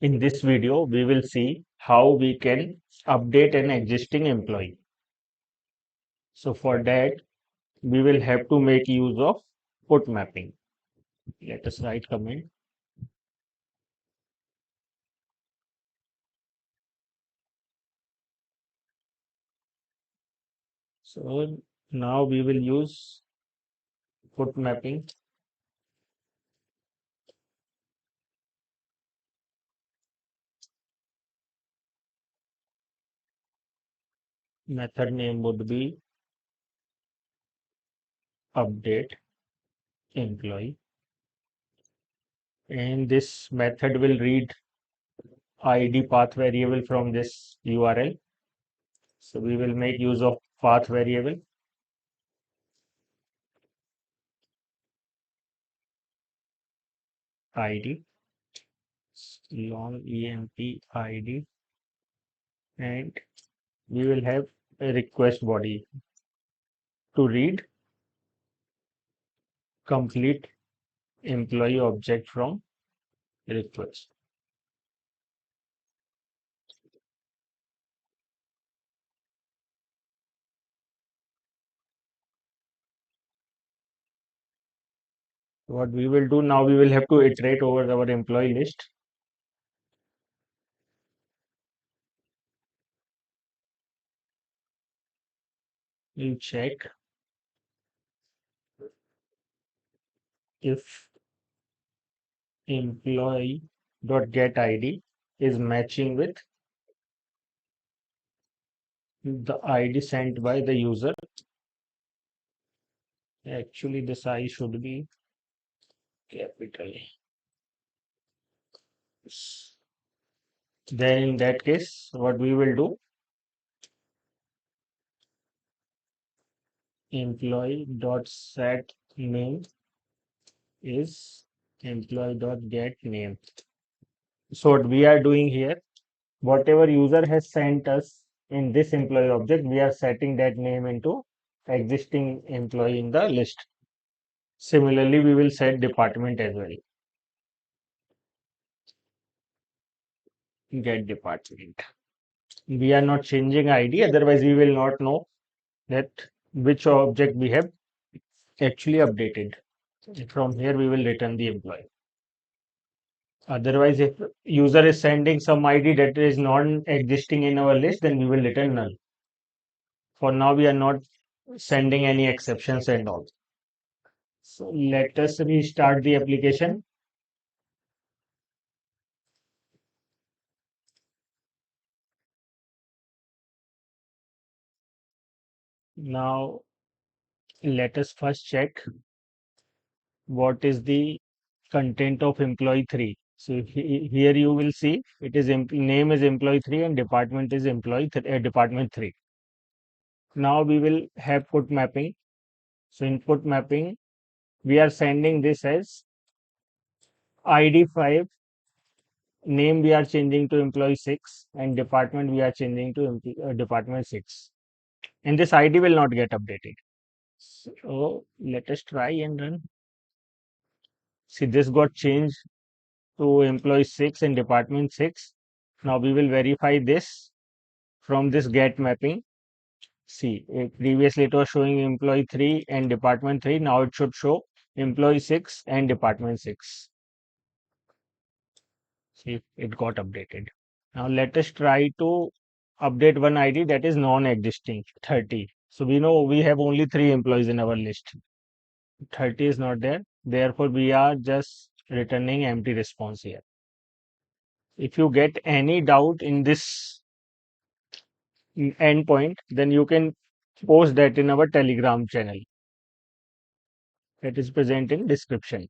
In this video, we will see how we can update an existing employee. So for that, we will have to make use of put mapping. Let us write comment. So now we will use put mapping. Method name would be update employee. And this method will read ID path variable from this URL. So we will make use of path variable. ID long emp ID, and we will have a request body to read complete employee object from request. What we will do now, we will have to iterate over our employee list. We'll check if employee dot get ID is matching with the ID sent by the user. Actually, this I should be capital. Then in that case, what we will do, employee dot set name is employee dot get name. So what we are doing here, whatever user has sent us in this employee object, we are setting that name into existing employee in the list. Similarly, we will set department as well. Get department. We are not changing ID, otherwise we will not know that which object we have actually updated. From here, we will return the employee. Otherwise, if user is sending some ID that is non-existing in our list, then we will return null. For now, we are not sending any exceptions and all. So let us restart the application. Now, let us first check what is the content of employee 3. So here you will see it is name is employee 3 and department is department 3. Now we will have put mapping. So in put mapping, we are sending this as ID 5, name we are changing to employee 6, and department we are changing to department 6. And this ID will not get updated. So let us try and run. See, this got changed to employee 6 and department 6. Now we will verify this from this get mapping. See, previously it was showing employee 3 and department 3. Now it should show employee 6 and department 6. See, it got updated. Now let us try to update one ID that is non-existing, 30. So we know we have only 3 employees in our list. 30 is not there. Therefore, we are just returning empty response here. If you get any doubt in this endpoint, then you can post that in our Telegram channel that is present in description.